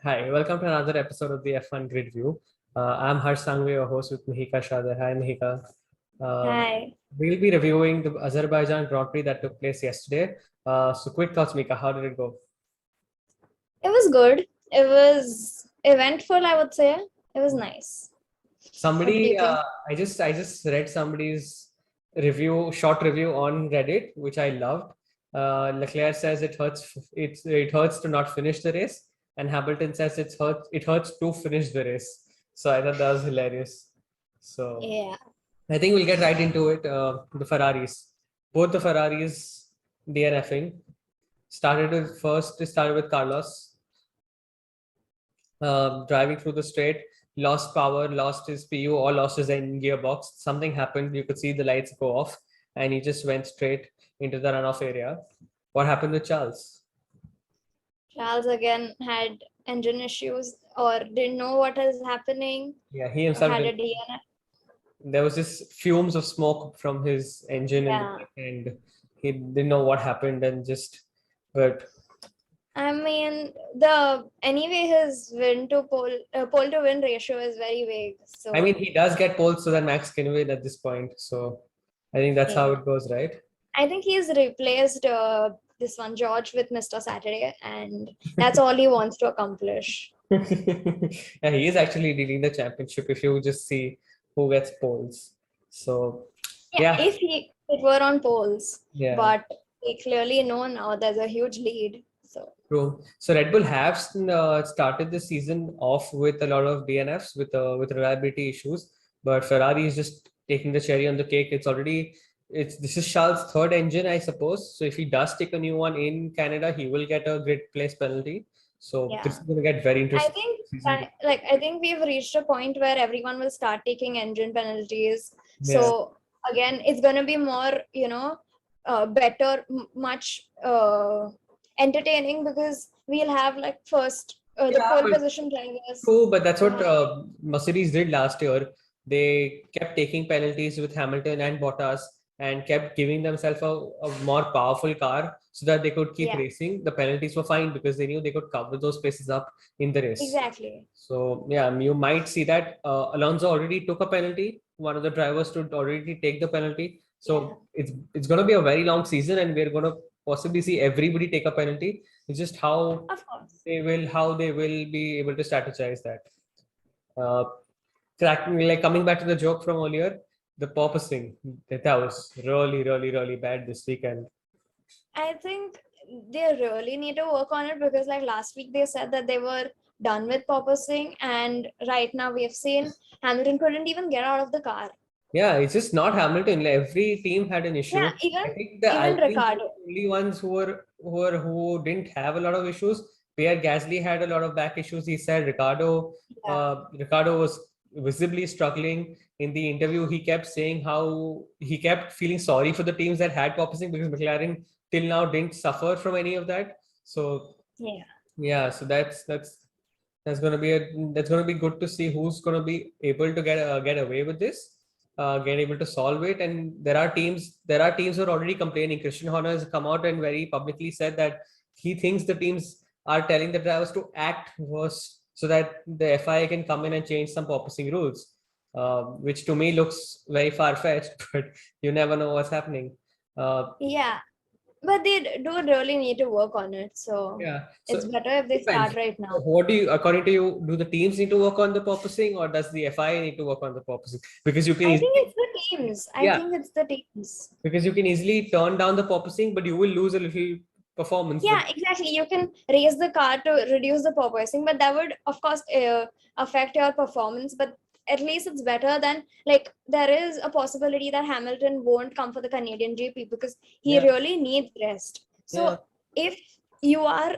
Hi, welcome to another episode of the F1GridView. I'm Harsh Sangvi, your host with Mihika Shade. Hi, Mihika. Um, Hi. we'll be reviewing the Azerbaijan Grand Prix that took place yesterday. So, quick thoughts, Mihika. How did it go? It was good. It was eventful, I would say. It was nice. What did you Somebody, think? I just read somebody's short review on Reddit, which I loved. Leclerc says it hurts to not finish the race, and Hamilton says it hurts to finish the race. So I thought that was hilarious. So. Yeah. I think we'll get right into it. The Ferraris, both the Ferraris DNFing. It started with Carlos driving through the straight, lost power, lost his PU, or lost his engine gearbox. Something happened. You could see the lights go off, and he just went straight into the runoff area. What happened with Charles? Charles again had engine issues or didn't know what is happening Yeah, he or himself had a didn't. DNF. There was just fumes of smoke from his engine in the Yeah. back, and he didn't know what happened, and just. But I mean, the anyway his win to pole to win ratio is very vague. I mean, So he does get poles so that Max can win at this point. So I think that's how yeah. it goes, right? I think he's replaced this one George with Mr. Saturday, and that's all he wants to accomplish. Yeah, he is actually leading the championship if you just see who gets poles. So Yeah, yeah, if it were on polls, yeah, but we clearly know now there's a huge lead. So true. So Red Bull have started the season off with a lot of DNFs with reliability issues, but Ferrari is just taking the cherry on the cake. It's this is Charles' third engine, I suppose. So if he does take a new one in Canada, he will get a grid place penalty. So this yeah, is going to get very I interesting think season. I think we've reached a point where everyone will start taking engine penalties. Yeah. So again, it's gonna be more, better, much entertaining because we'll have like first the Yeah, pole but position drivers. true, but that's Will what have, Mercedes did last year. They kept taking penalties with Hamilton and Bottas and kept giving themselves a more powerful car so that they could keep yeah, racing. The penalties were fine because they knew they could cover those spaces up in the race. exactly. So yeah, you might see that Alonso already took a penalty. One of the drivers to already take the penalty. Yeah, So it's going to be a very long season, and we're going to possibly see everybody take a penalty. It's just of course. how they will be able to strategize that. Uh, like coming back to the joke from earlier, the porpoising that was really bad this weekend. I think they really need to work on it because, like last week, they said that they were done with purposing, and right now we have seen Hamilton couldn't even get out of the car. Yeah, it's just not Hamilton. Like, every team had an issue. Yeah, I even think the even Alpines were Ricardo. the only ones who didn't have a lot of issues. Pierre Gasly had a lot of back issues. He said Yeah, Ricardo was visibly struggling in the interview. He kept saying how he kept feeling sorry for the teams that had porpoising because McLaren till now didn't suffer from any of that. So yeah, yeah, so that's gonna be good to see who's gonna be able to get away with this, get able to solve it. And there are teams who are already complaining. Christian Horner has come out and very publicly said that he thinks the teams are telling the drivers to act worse so that the FIA can come in and change some porpoising rules, which to me looks very far fetched, but you never know what's happening. Uh, yeah. But they do really need to work on it. So Yeah. So it's better if they depends. start right So now. what do you, according to you, do the teams need to work on the purposing, or does the FIA need to work on the purposing? Because you can I think easily, it's the teams. I yeah, think it's the teams. because you can easily turn down the purposing, but you will lose a little performance. But Yeah, exactly. You can raise the car to reduce the porpoising, but that would, of course, affect your performance. But at least it's better than like there is a possibility that Hamilton won't come for the Canadian GP because he yeah, really needs rest. yeah, So if you are,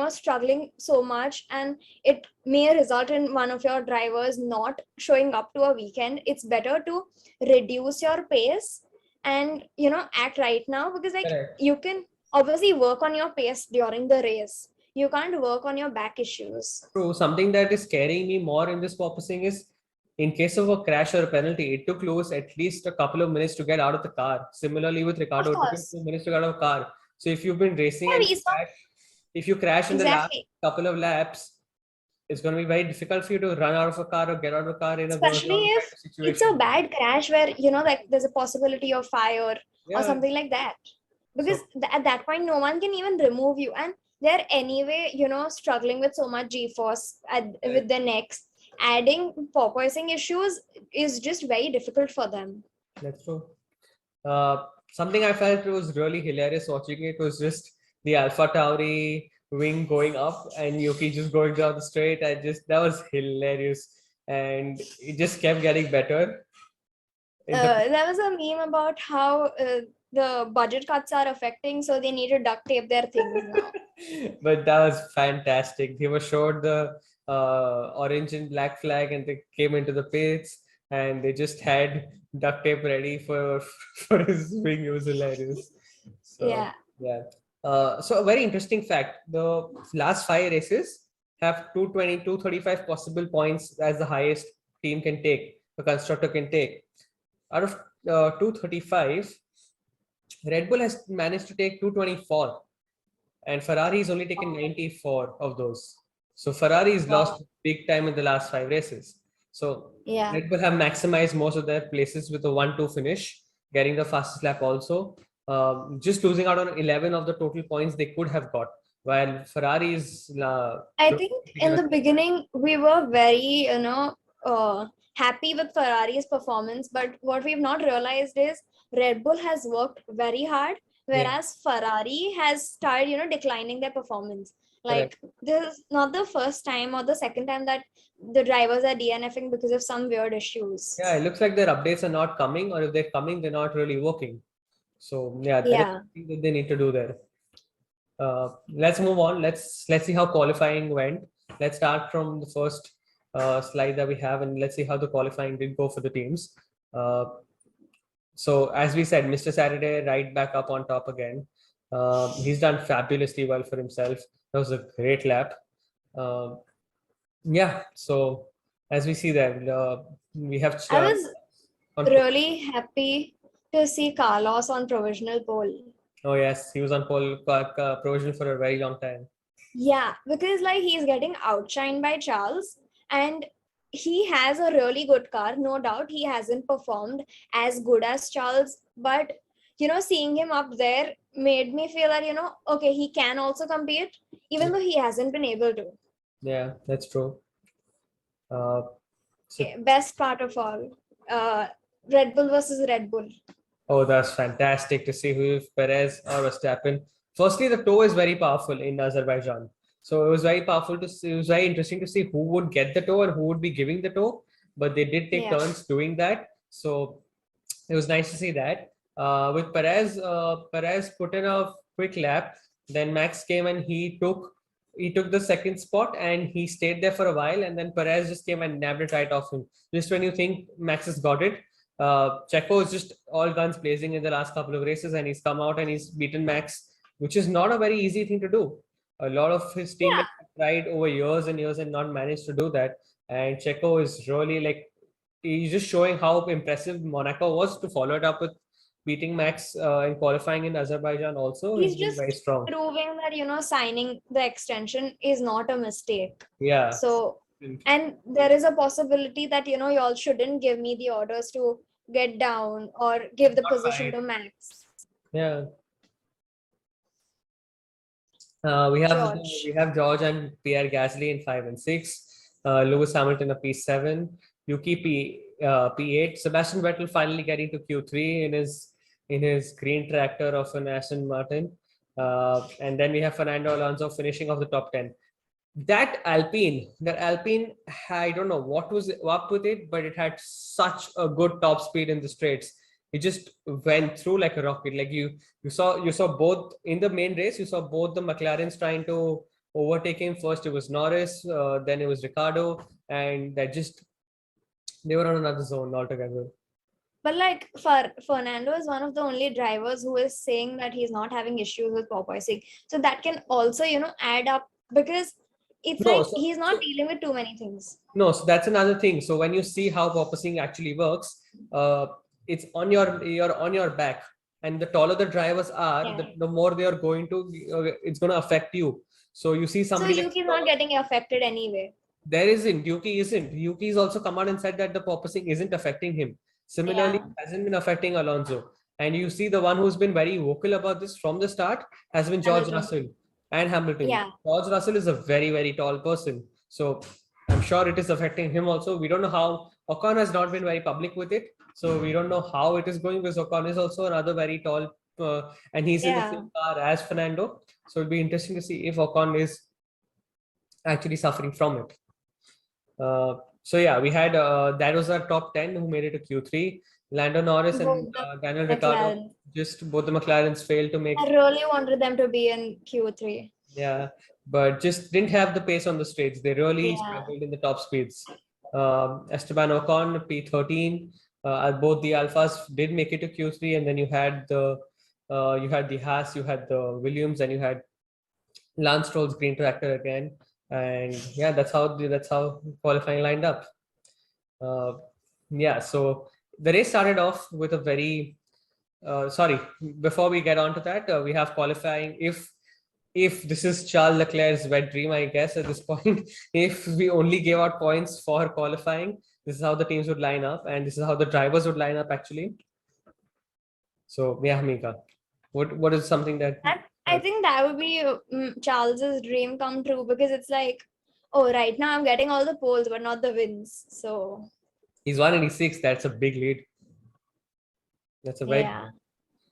struggling so much and it may result in one of your drivers not showing up to a weekend, it's better to reduce your pace and act right now because like correct. you can obviously work on your pace during the race. You can't work on your back issues. True. Something that is scaring me more in this purposing is in case of a crash or a penalty, it took Lewis at least a couple of minutes to get out of the car. Similarly with Of Ricardo, it took him course. 2 minutes to get out of the car. So if you've been racing Yeah, and we saw if you crash in the last exactly. couple of laps, it's going to be very difficult for you to run out of a car or get out of a car in a Especially burnout kind if of it's a situation. bad crash where, like there's a possibility of fire or Yeah. something like that. Because So at that point, no one can even remove you. And they're anyway, struggling with so much G-force with their necks. Adding porpoising issues is just very difficult for them. that's true. Something I felt was really hilarious watching it was just the Alpha Tauri wing going up and Yuki just going down the straight. That was hilarious, and it just kept getting better. There was a meme about how the budget cuts are affecting, so they need to duct tape their things now. But that was fantastic. They were showed the orange and black flag, and they came into the pits, and they just had duct tape ready for for his wing. It was hilarious. So Yeah. yeah. So a very interesting fact: the last 5 races have 220, 235 possible points as the highest team can take, the constructor can take. Out of 235, Red Bull has managed to take 224, and Ferrari has only taken 94 of those. So Ferrari's Wow. lost big time in the last 5 races. So Yeah. Red Bull have maximized most of their places with a 1-2 finish, getting the fastest lap also. Just losing out on 11 of the total points they could have got, while Ferrari is I think in the beginning we were very, happy with Ferrari's performance, but what we've not realized is Red Bull has worked very hard, yeah, whereas Ferrari has started, declining their performance. correct. Like this is not the first time or the second time that the drivers are DNFing because of some weird issues. Yeah, it looks like their updates are not coming, or if they're coming, they're not really working. So yeah, there is Yeah. something that they need to do there. Let's move on. Let's see how qualifying went. Let's start from the first slide that we have, and let's see how the qualifying did go for the teams. Uh, so as we said, Mr. Saturday right back up on top again. He's done fabulously well for himself. That was a great lap. Yeah. So as we see there, we have I was on. really happy to see Carlos on provisional pole. Oh yes, he was on pole provisional for a very long time. Yeah, because like he's getting outshined by Charles, and he has a really good car. No doubt he hasn't performed as good as Charles, but seeing him up there made me feel that, okay, he can also compete, even though he hasn't been able to. Yeah, that's true. Uh, so Okay, best part of all, Red Bull versus Red Bull. Oh, that's fantastic to see who Perez or Verstappen. Firstly, the toe is very powerful in Azerbaijan. So it was very powerful to see, it was very interesting to see who would get the toe and who would be giving the toe. But they did take Yeah. turns doing that. So it was nice to see that. With Perez put in a quick lap. Then Max came and he took the second spot and he stayed there for a while. And then Perez just came and nabbed it right off him. Just when you think Max has got it, Checo is just all guns blazing in the last couple of races, and he's come out and he's beaten Max, which is not a very easy thing to do. A lot of his Yeah. teammates have tried over years and years and not managed to do that. And Checo is really like, he's just showing how impressive Monaco was to follow it up with beating Max in qualifying in Azerbaijan. Also, He's he's been just very strong. proving that, signing the extension is not a mistake. Yeah. So, and there is a possibility that, you all shouldn't give me the orders to get down or give the position to Max. Yeah. We George. have George and Pierre Gasly in 5 and 6. Lewis Hamilton a P7. Yuki P8. Sebastian Vettel finally getting to Q3 in his green tractor of an Aston Martin. And then we have Fernando Alonso finishing off the top 10. That Alpine, I don't know what was up with it, but it had such a good top speed in the straights. It just went through like a rocket. Like you saw both in the main race. You saw both the McLarens trying to overtake him. First it was Norris, then it was Ricardo, and they were on another zone altogether. But like Fernando is one of the only drivers who is saying that he's not having issues with porpoising. So that can also, add up, because it's he's not dealing with too many things. No, so that's another thing. So when you see how porpoising actually works, it's on your back, and the taller the drivers are, the more they are going to, it's going to affect you. So you see somebody. So Yuki's not getting affected anyway. there isn't. Yuki isn't. Yuki's also come out and said that the porpoising isn't affecting him. Similarly, Yeah. hasn't been affecting Alonso. And you see the one who's been very vocal about this from the start has been George Hamilton. Russell and Hamilton. Yeah. George Russell is a very, very tall person. So I'm sure it is affecting him also. We don't know how. Ocon has not been very public with it. So we don't know how it is going because Ocon is also another very tall and he's in the Yeah. same car as Fernando. So it'll be interesting to see if Ocon is actually suffering from it. So yeah, we had that was our top 10 who made it to Q3. Lando Norris and Both the Daniel Ricciardo, McLaren. just both the McLarens failed to make. I really wanted them to be in Q3. Yeah, but just didn't have the pace on the straights. They really Yeah. struggled in the top speeds. Esteban Ocon P13. Both the Alphas did make it to Q3, and then you had the Haas, you had the Williams, and you had Lance Stroll's green tractor again. And yeah, that's how qualifying lined up. Yeah, so the race started off with a very sorry. Before we get on to that, we have qualifying. If this is Charles Leclerc's wet dream, I guess at this point, if we only gave out points for qualifying, this is how the teams would line up, and this is how the drivers would line up actually. So yeah, Mika, what is something that I think that would be Charles's dream come true, because it's like, oh, right now I'm getting all the poles, but not the wins. So he's 186? That's a big lead. That's a very yeah.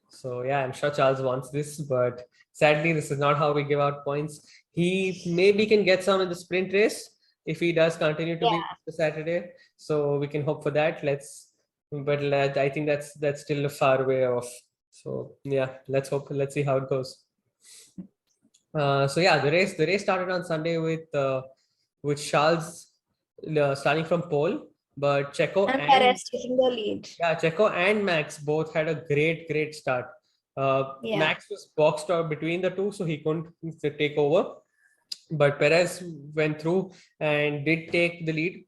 So yeah, I'm sure Charles wants this, but sadly, this is not how we give out points. He maybe can get some in the sprint race if he does continue to be the Saturday. So we can hope for that. But I think that's still a far way off. So yeah, let's hope. Let's see how it goes. So yeah, the race started on Sunday with Charles starting from pole, but Checo And Perez taking the lead. yeah, Checo and Max both had a great start. Yeah. Max was boxed out between the two, so he couldn't take over. But Perez went through and did take the lead,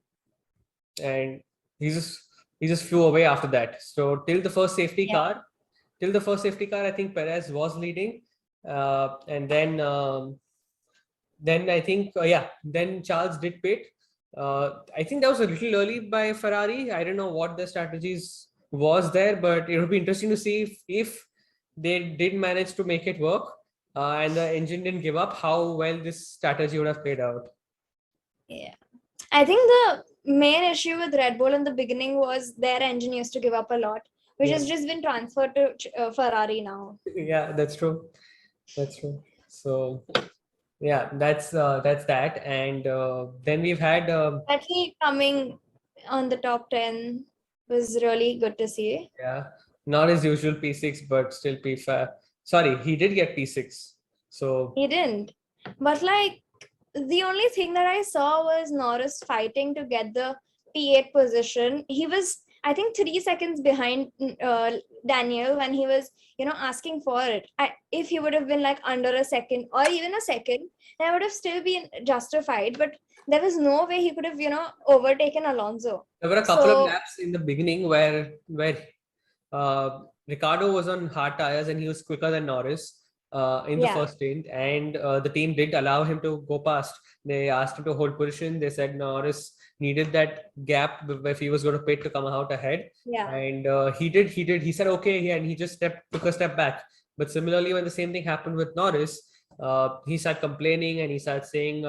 and he just flew away after that. So till the first safety car, I think Perez was leading, and then I think then Charles did pit. I think that was a little early by Ferrari. I don't know what the strategies was there, but it would be interesting to see if they did manage to make it work and the engine didn't give up, how well this strategy would have played out. Yeah. I think the main issue with Red Bull in the beginning was their engine used to give up a lot, which has just been transferred to Ferrari now. Yeah, that's true. That's true. So yeah, that's that. And then we've had Actually coming on the top 10 was really good to see. Yeah, not his usual P6, but still P5. Sorry, he did get P6. So he didn't. But like the only thing that I saw was Norris fighting to get the P8 position. He was, I think, 3 seconds behind Daniel when he was, asking for it. If he would have been like under a second or even a second, that would have still been justified. But there was no way he could have, overtaken Alonso. There were a couple of laps in the beginning where Ricardo was on hard tires and he was quicker than Norris in the first stint, and the team did allow him to go past. They asked him to hold position. They said Norris needed that gap if he was going to pit to come out ahead. Yeah. And he did. He said okay, and he just took a step back. But similarly, when the same thing happened with Norris, he started complaining and he started saying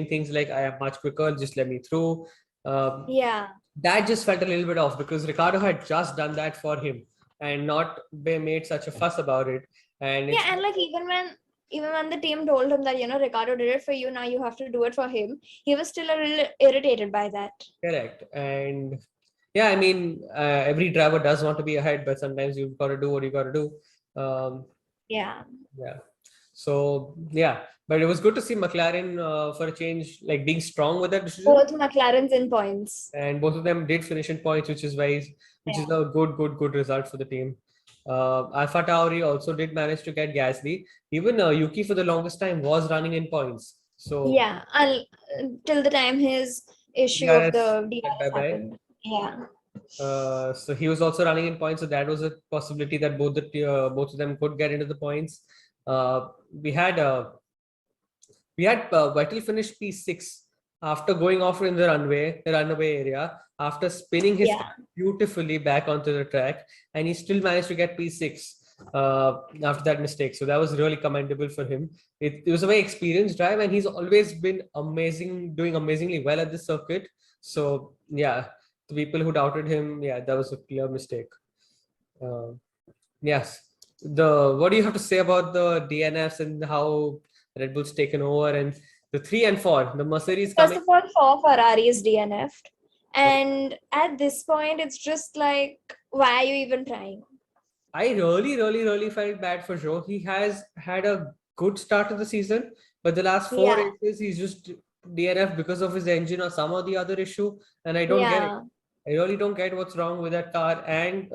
things like, "I am much quicker. Just let me through." That just felt a little bit off because Ricardo had just done that for him and not made such a fuss about it. And and like even when the team told him that Ricardo did it for you, now you have to do it for him, he was still a little irritated by that. Correct. And yeah, I mean, every driver does want to be ahead, but sometimes you've got to do what you got to do. So yeah, but it was good to see McLaren for a change, like being strong with that decision. Both McLarens in points, and both of them did finish in points, which is a good result for the team. Alpha Tauri also did manage to get Gasly. Even Yuki for the longest time was running in points. So till the time his issue of the DRS happened. So he was also running in points, so that was a possibility that both of them could get into the points. We had Vettel finish P6, after going off in the runaway area, after spinning his car beautifully back onto the track, and he still managed to get P6 after that mistake. So that was really commendable for him. It was a very experienced drive, and he's always been doing amazingly well at this circuit. So yeah, the people who doubted him, yeah, that was a clear mistake. Yes. What do you have to say about the DNFs and how Red Bull's taken over and the 3 and 4, the Mercedes First coming? of all, 4 Ferraris DNF'd. And at this point, it's just like, why are you even trying? I really felt bad for Joe. He has had a good start to the season, but the last 4 races, he's just DNF because of his engine or some or the other issue. And I don't get it. I really don't get what's wrong with that car. And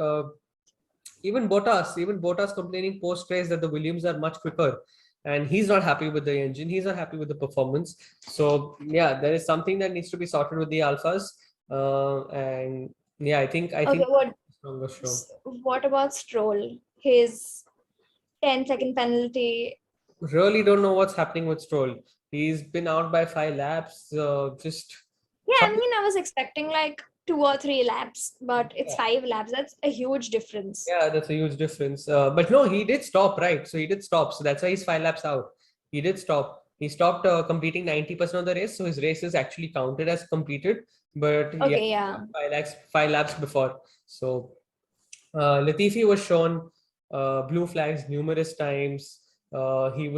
even Bottas complaining post race that the Williams are much quicker, and he's not happy with the engine. He's not happy with the performance. So yeah, there is something that needs to be sorted with the Alphas. And yeah, I think what about Stroll? His 10-second penalty. Really don't know what's happening with Stroll. He's been out by 5 laps. I mean, I was expecting like 2 or 3 laps, but it's 5 laps. That's a huge difference. Yeah, that's a huge difference. But no, he did stop, right? So he did stop. So that's why he's 5 laps out. He did stop. He stopped completing 90% of the race. So his race is actually counted as completed. But 5 laps before. So Latifi was shown blue flags numerous times. He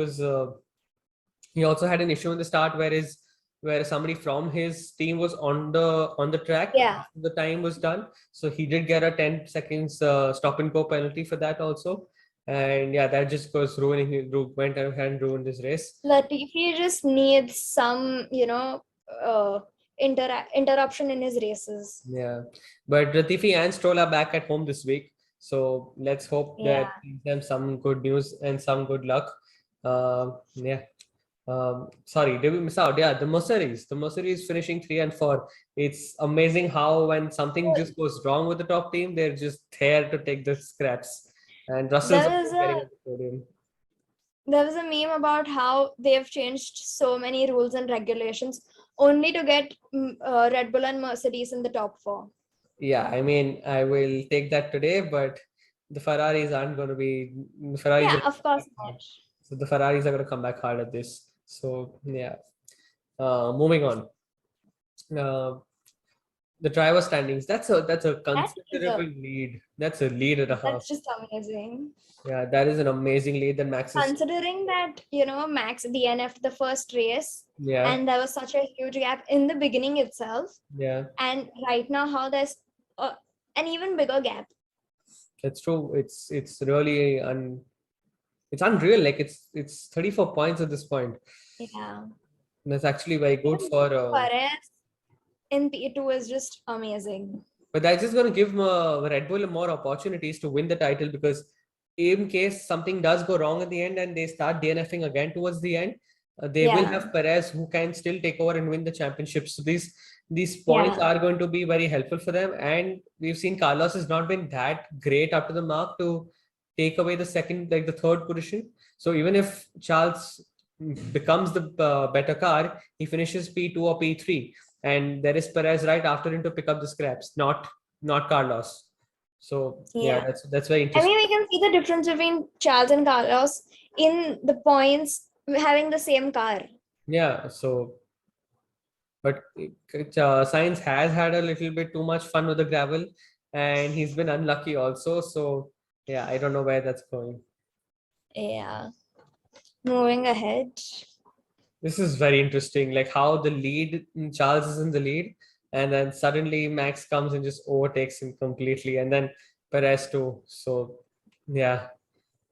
also had an issue in the start where somebody from his team was on the track after the time was done. So he did get a 10 seconds stop and go penalty for that also. And yeah, that just was went ahead and ruined his race. Latifi just needs some, interruption in his races. Yeah, but Latifi and Stroll are back at home this week. So let's hope that brings them some good news and some good luck. Sorry, did we miss out? Yeah, the Mercedes finishing 3 and 4. It's amazing how when something just goes wrong with the top team, they're just there to take the scraps. And Russell's getting at the podium. There was a meme about how they've changed so many rules and regulations only to get Red Bull and Mercedes in the top 4. Yeah, I mean, I will take that today, but the Ferraris aren't going to be. Of course not. So the Ferraris are going to come back hard at this. So yeah, moving on. The driver standings. That's a considerable lead. That's a lead and a half. That's just amazing. Yeah, that is an amazing lead that Max is. Considering that, Max DNF'd the first race. Yeah. And there was such a huge gap in the beginning itself. Yeah. And right now, how there's an even bigger gap. That's true. It's really it's unreal. Like it's 34 points at this point. Yeah. That's actually very good for Perez in P2 is just amazing. But that's just going to give Red Bull more opportunities to win the title, because in case something does go wrong at the end and they start DNFing again towards the end, they will have Perez who can still take over and win the championship. So these points are going to be very helpful for them. And we've seen Carlos has not been that great up to the mark to take away the third position. So even if Charles becomes the better car, he finishes P2 or P3. And there is Perez right after him to pick up the scraps, not Carlos. So yeah, that's very interesting. I mean, we can see the difference between Charles and Carlos in the points having the same car. Yeah. So, but Sainz has had a little bit too much fun with the gravel, and he's been unlucky also. So yeah, I don't know where that's going. Yeah. Moving ahead. This is very interesting, like how the lead, Charles is in the lead, and then suddenly Max comes and just overtakes him completely, and then Perez too. So yeah,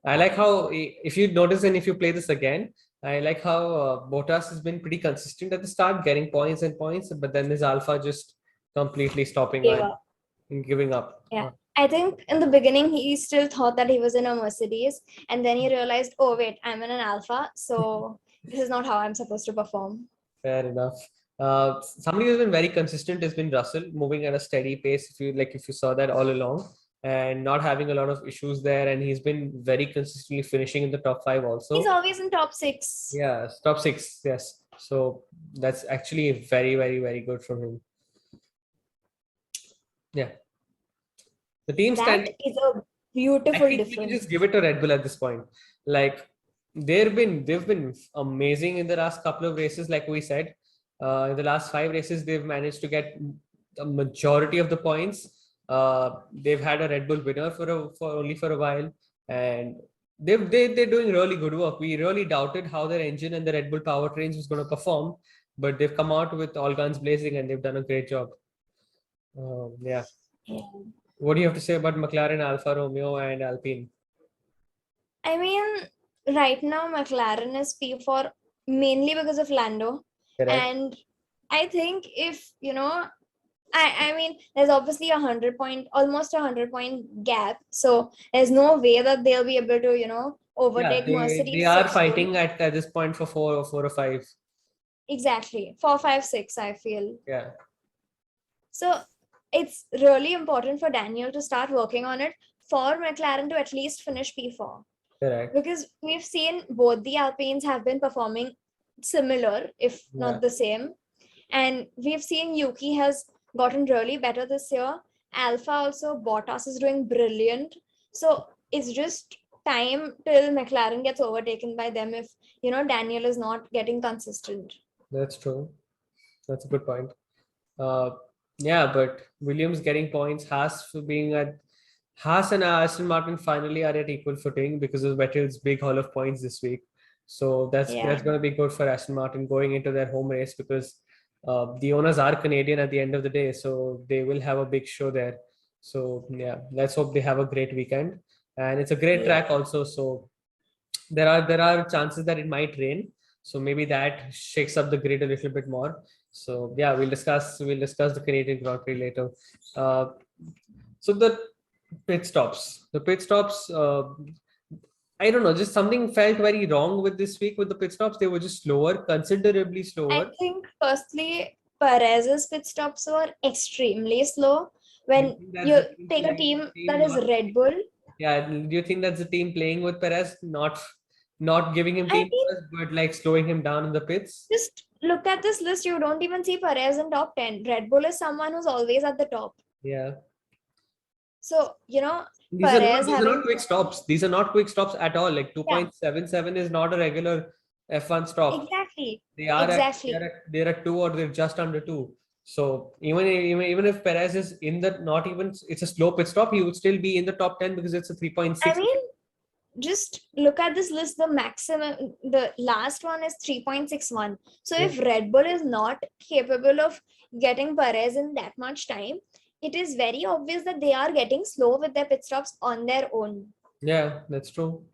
I like how, if you notice and if you play this again, I like how Bottas has been pretty consistent at the start, getting points, but then his Alpha just completely stopping and giving up. Yeah. I think in the beginning, he still thought that he was in a Mercedes, and then he realized, oh wait, I'm in an Alpha. So this is not how I'm supposed to perform. Fair enough. Somebody who's been very consistent has been Russell, moving at a steady pace. If you saw that all along, and not having a lot of issues there, and he's been very consistently finishing in the top 5 also. He's always in top 6. Yeah, top 6. Yes. So that's actually very, very, very good from him. Yeah. The team That standing. is a I beautiful think we can difference. just give it to Red Bull at this point. Like they've been amazing in the last couple of races, like we said. In the last 5 races, they've managed to get the majority of the points. They've had a Red Bull winner for a while, and they're doing really good work. We really doubted how their engine and the Red Bull powertrains was going to perform, but they've come out with all guns blazing, and they've done a great job. Yeah. Yeah. What do you have to say about McLaren, Alfa Romeo, and Alpine? I mean, right now McLaren is P4 mainly because of Lando. Correct. And I think if, I mean, there's obviously 100 point, almost 100 point gap. So there's no way that they'll be able to, Yeah, overtake they Mercedes are 6 points. fighting at this point for four or five. Exactly. 4, 5, 6, I feel. Yeah, So it's really important for Daniel to start working on it for McLaren to at least finish P4. correct. Because we've seen both the Alpines have been performing similar, if Yeah, not the same. And we've seen Yuki has gotten really better this year. Alpha also, Bottas is doing brilliant. So it's just time till McLaren gets overtaken by them if, Daniel is not getting consistent. that's true. That's a good point. Uh, yeah, but Williams getting points, Haas and Aston Martin finally are at equal footing because of Vettel's big haul of points this week. So Yeah. that's going to be good for Aston Martin going into their home race because the owners are Canadian at the end of the day, so they will have a big show there. So yeah, let's hope they have a great weekend, and it's a great Yeah. track also. So there are chances that it might rain, so maybe that shakes up the grid a little bit more. So yeah, we'll discuss the Canadian Grand Prix later. uh, so the pit stops, I don't know, just something felt very wrong with this week with the pit stops. They were just slower, considerably I slower. think firstly, Perez's pit stops were extremely slow. Do you When think that's you the team take a playing team team that is not Red Bull, yeah, do you think that's the team playing with Perez, not giving him I team mean, first, but like slowing him down in the pits? just look at this list. You don't even see Perez in top 10. Red Bull is someone who's always at the top. Yeah. So, These are not Perez these are not having, quick stops. These are not quick stops at all. Like yeah, 2.77 is not a regular F1 stop. exactly, They are at they're exactly. at they're at 2 or they're just under 2. So even if Perez is in the not even it's a slow pit stop, he would still be in the top 10 because it's a I 3.6. mean, just look at this list. The maximum, the last one is 3.61. So Yeah, if Red Bull is not capable of getting Perez in that much time, it is very obvious that they are getting slow with their pit stops on their own. yeah, that's true.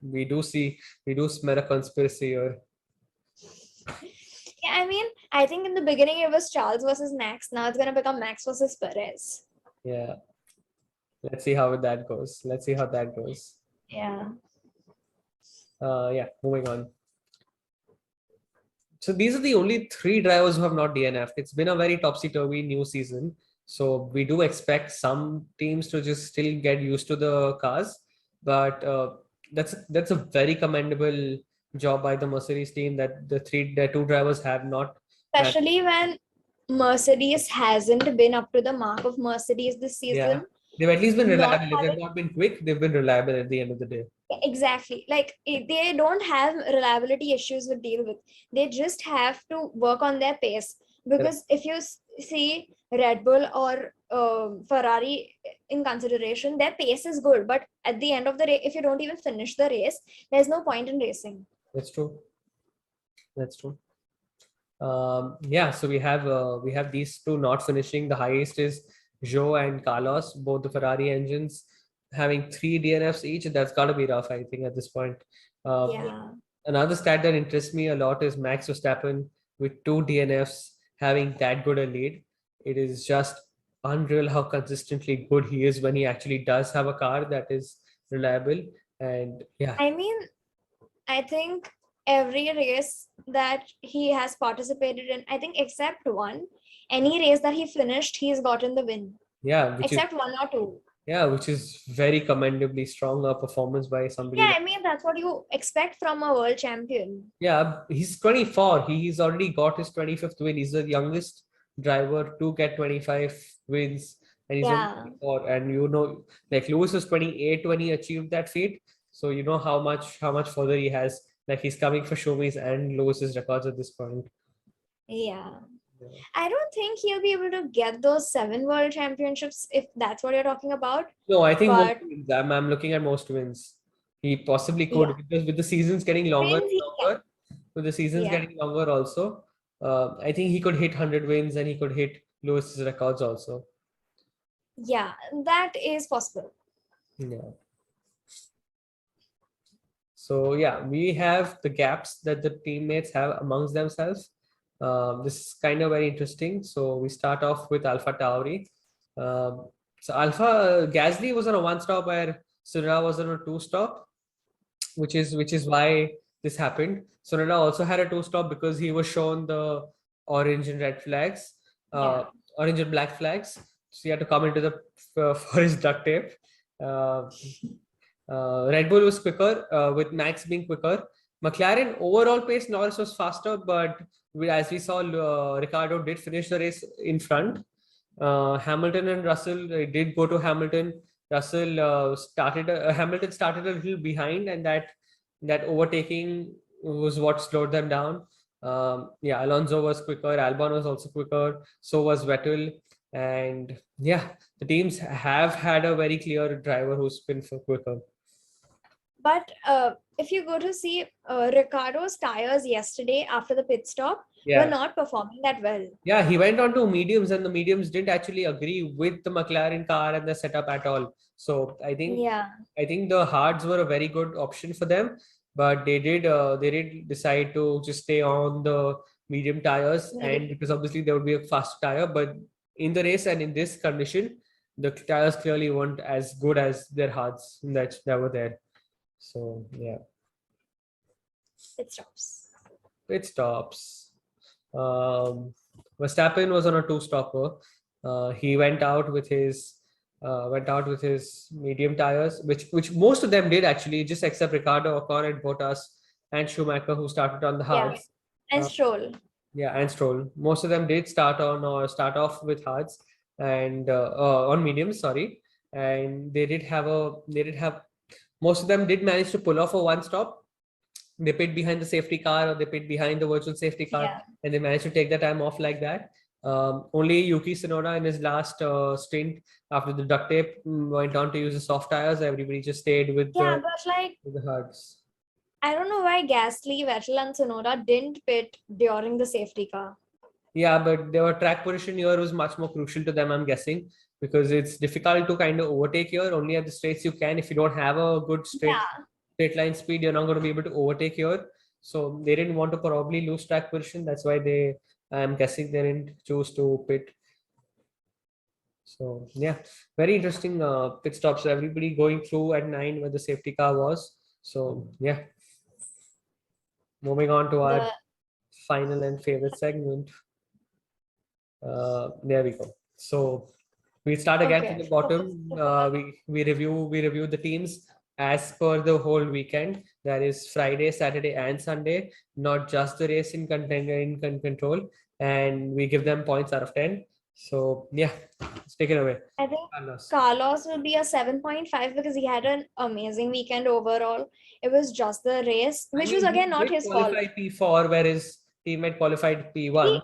We do smell a conspiracy here. Yeah, I mean, I think in the beginning it was Charles versus Max. Now it's gonna become Max versus Perez. Yeah. Let's see how that goes. Let's see how that goes. Yeah. Yeah, moving on. So these are the only three drivers who have not DNF'd. It's been a very topsy-turvy new season. So we do expect some teams to just still get used to the cars, but that's a very commendable job by the Mercedes team that the two drivers have not. Man- Especially when Mercedes hasn't been up to the mark of Mercedes this yeah, season. they've at least been Not reliable. If they've having not been quick, they've been reliable at the end of the day. exactly like they don't have reliability issues to deal with. They just have to work on their pace, because if you see Red Bull or Ferrari in consideration, their pace is good, but at the end of the day, if you don't even finish the race, there's no point in racing. That's true. That's true. Yeah, so we have these two not finishing. The highest is Joe and Carlos, both the Ferrari engines, having 3 DNFs each. That's got to be rough, I think, at this point. Yeah, Another stat that interests me a lot is Max Verstappen with 2 DNFs having that good a lead. It is just unreal how consistently good he is when he actually does have a car that is reliable. And yeah, I mean, I think every race that he has participated in, I think except one, any race that he finished, he's gotten the win. yeah, which is Except one or two. Yeah, which is very commendably strong performance by somebody. Yeah, I mean, that's what you expect from a world champion. Yeah, he's 24. He's already got his 25th win. He's the youngest driver to get 25 wins, and he's only Yeah. 24. And like Lewis was 28 when he achieved that feat. So you know how much further he has. Like he's coming for Shumi's and Lewis's records at this point. Yeah. Yeah. I don't think he'll be able to get those 7 world championships if that's what you're talking about. No, I think most But wins. I'm looking at most wins. He possibly could yeah, because with the seasons getting longer wins and he can. longer, with the seasons Yeah. getting longer also, I think he could hit 100 wins and he could hit Lewis's records also. Yeah, that is possible. Yeah. So yeah, we have the gaps that the teammates have amongst themselves. This is kind of very interesting. So we start off with Alpha Tauri. So Alpha Gasly was on a one stop where Tsunoda was on a two stop, which is why this happened. Tsunoda also had a two stop because he was shown the orange and red flags, uh, Yeah. orange and black flags. So he had to come into the for his duct tape. Uh, Red Bull was quicker, with Max being quicker. McLaren overall pace, Norris was faster, but as we saw, Ricardo did finish the race in front. Hamilton and Russell did go to Hamilton. Russell Hamilton started a little behind, and that overtaking was what slowed them down. Yeah, Alonso was quicker. Albon was also quicker. So was Vettel, and yeah, the teams have had a very clear driver who's been quicker. But if you go to see Ricardo's tires yesterday after the pit stop were not performing that well. Yeah, he went on to mediums, and the mediums didn't actually agree with the McLaren car and the setup at all. So I think the hards were a very good option for them, but they did decide to just stay on the medium tires, and because obviously there would be a fast tire, but in the race and in this condition, the tires clearly weren't as good as their hards that were there. So yeah, It stops. it stops. Verstappen was on a two-stopper. He went out with his medium tires, which most of them did actually, just except Ricardo, Ocon, and Bottas, and Schumacher, who started on the hards. And Stroll. Yeah, and Stroll. Most of them did start off with hards and on mediums. Sorry, and they did have. Most of them did manage to pull off a one stop. They pit behind the safety car, or they pit behind the virtual safety car, and they managed to take the time off like that. Only Yuki Tsunoda in his last stint after the duct tape went on to use the soft tires. Everybody just stayed with but with the hards. I don't know why Gasly, Vettel, and Tsunoda didn't pit during the safety car. Yeah, but their track position here was much more crucial to them, I'm guessing, because it's difficult to kind of overtake here. Only at the straights you can. If you don't have a good straight line speed, you're not going to be able to overtake here. So they didn't want to probably lose track position. That's why I'm guessing they didn't choose to pit. So yeah, very interesting pit stops. Everybody going through at 9 where the safety car was. So yeah, moving on to our final and favorite segment. There we go. So we start again from the bottom. We review the teams as per the whole weekend. That is Friday, Saturday, and Sunday, not just the race in control. And we give them points out of 10. So yeah, let's take it away. I think Carlos will be a 7.5 because he had an amazing weekend overall. It was just the race, which was again not his fault. Qualified P4, where his teammate qualified P1.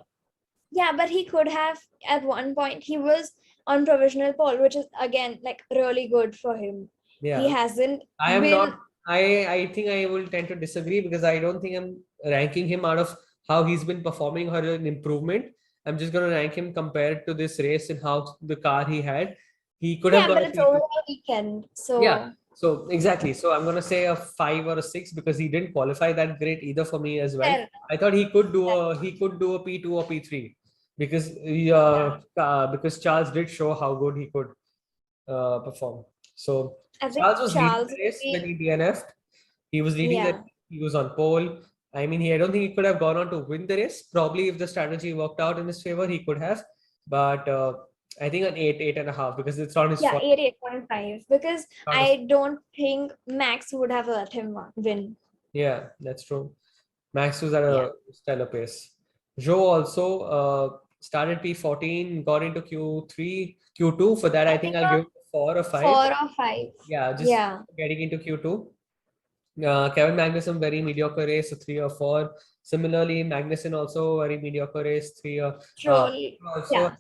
But he could have at one point. He was on provisional pole, which is again like really good for him. Yeah, he hasn't. I think I will tend to disagree because I don't think I'm ranking him out of how he's been performing or an improvement. I'm just going to rank him compared to this race and how the car he had. He could have got but it's overall weekend. So yeah. So exactly. So I'm going to say a 5 or a 6 because he didn't qualify that great either for me as well. I thought he could do a P2 or P3 because Charles did show how good he could perform. So Charles was leading the race when he DNF'd. He was leading he was on pole. I mean, I don't think he could have gone on to win the race. Probably if the strategy worked out in his favor, he could have. But I think an 8.5 because it's on his Yeah, fault. 8.5 because I don't think Max would have let him win. Yeah, that's true. Max was at Yeah. a stellar pace. Joe also started P14, got into Q3, Q2. For that, I I think think I'll give it 4 or 5. 4 or 5. Yeah, just Yeah. getting into Q2. Kevin Magnussen, very mediocre race, so 3 or 4. Similarly, Magnussen also very mediocre race, Troll. also Yeah.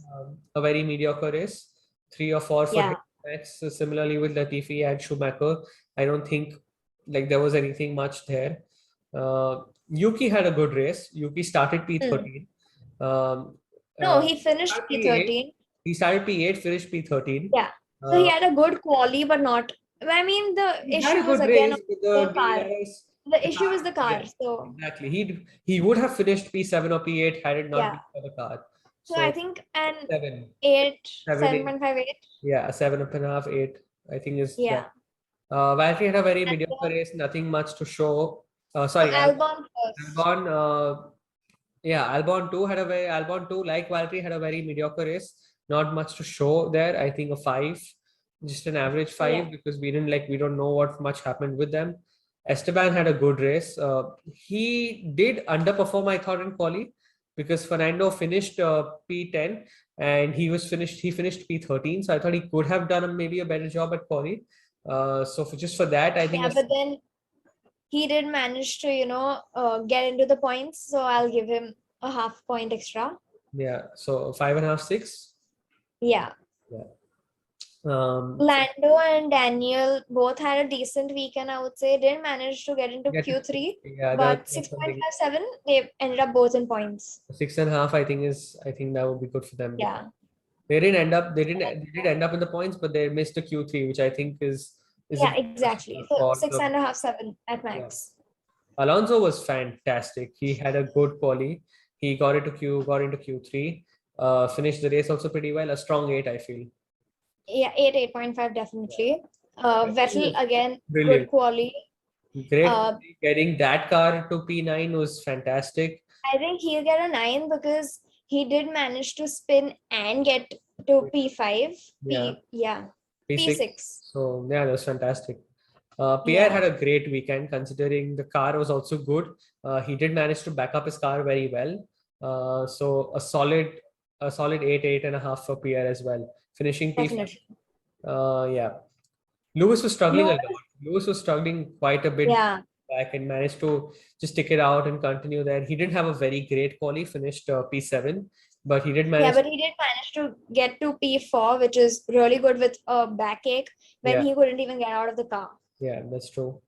a very mediocre race, 3 or 4 for him. Yeah. Max, similarly with Latifi and Schumacher, I don't think like there was anything much there. Yuki had a good race. Yuki started Hmm. P13. Um, No, uh, he finished started P8. P13. He started P8, finished P13. Yeah. So he Uh, had a good quali, but not. I mean, the he had issue a was good again race on with the the car. DRS. The The issue car, was the car. yeah, So exactly. He would have finished P7 or P8 had it not yeah. been for the car. So I So think an seven, 8, seven, 7.58. yeah, 7.5, 8. I think is that. Yeah. Valtteri had a very And mediocre race, nothing much to show. no, Sorry, Albon first. Albon. Yeah, Albon 2 like Valtteri had a very mediocre race. Not much to show there. I think a 5, just an average 5 Yeah. because we don't know what much happened with them. Esteban had a good race. He did underperform, I thought, in quali because Fernando finished P10 and he finished P13. So I thought he could have done maybe a better job at quali. So just for that, I think Yeah, but then he did manage to, get into the points. So I'll give him a half point extra. yeah. So 5.5, 6. Yeah. Yeah. Lando and Daniel both had a decent weekend, I would say. Didn't manage to get into Get to, Q3, yeah, but that's something. 6.57, they ended up both in points. 6.5, I think that would be good for them. Yeah. They did end up in the points, but they missed the Q3, which I think is a Yeah, bit exactly. So for six the, and a half, 7 at yeah. max. Alonso was fantastic. He had a good quali. He got into Q3, finished the race also pretty well. A strong 8, I feel. Yeah, 8.5 definitely. Vettel again, good Brilliant. quality. Great. Uh, Getting that car to P9 was fantastic. I think he'll get a 9 because he did manage to spin and get to P5. Yeah. Yeah, P6. P6. So yeah, that was fantastic. Pierre Yeah, had a great weekend considering the car was also good. He did manage to back up his car very well. So a solid 8.5 for Pierre as well, finishing P5. definitely. Yeah, Lewis was struggling a Lewis, lot. Lewis was struggling quite a bit yeah, back and managed to just stick it out and continue there. He didn't have a very great quali, finished P7, but he did yeah, manage. but he did manage to get to P4, which is really good with a backache when Yeah, he couldn't even get out of the car. yeah, that's true.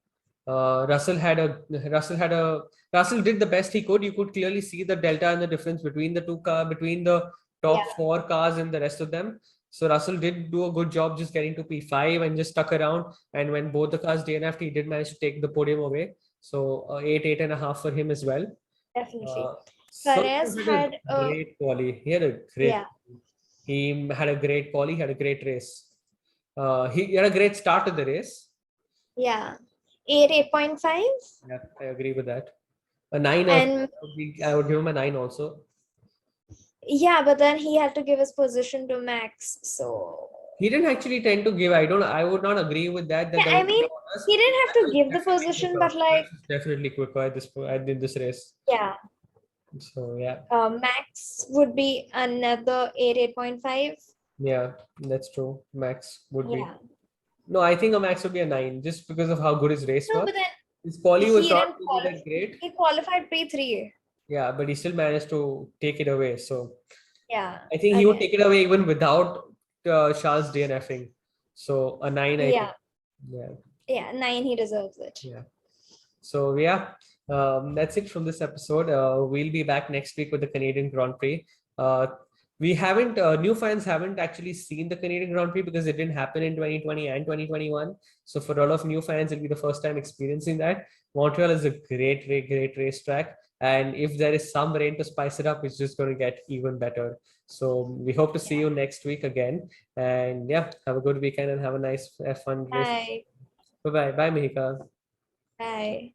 Russell did the best he could. You could clearly see the delta and the difference between between the top Yeah, 4 cars and the rest of them. So Russell did do a good job just getting to P5 and just stuck around. And when both the cars DNF'd, he did manage to take the podium away. So 8.5 for him as well. definitely. Sergio Perez had had a great quali. He had a great. yeah, He had a great quali. He had a great race. He had a great start to the race. yeah, 8.5. Yeah, I agree with that. A 9 also. And I would give him a 9 also. yeah, but then he had to give his position to Max. So He didn't actually tend to give. I would not agree with that. That yeah, there I was mean, no honest. he didn't have Max to was give the definitely position, quicker. but like, Max was definitely quicker at this race. yeah, So yeah, Max would be another 8.5. yeah, that's true. Max would be. Yeah. No, I think a Max would be a 9 just because of how good his race No, was. but then His quali was he not didn't really qualify. that great. He qualified P3. Yeah, but he still managed to take it away. So Yeah. I think he would Again. take it away even without Charles DNFing. So a 9, I think. Yeah. Yeah. Yeah. 9, he deserves it. Yeah. So yeah, that's it from this episode. We'll be back next week with the Canadian Grand Prix. We haven't new fans haven't actually seen the Canadian Grand Prix because it didn't happen in 2020 and 2021. So for a lot of new fans, it'll be the first time experiencing that. Montreal is a great racetrack, and if there is some rain to spice it up, it's just going to get even better. So we hope to see you next week again. And yeah, have a good weekend and have a nice F1 race. Bye. Bye bye, Mihika. Bye.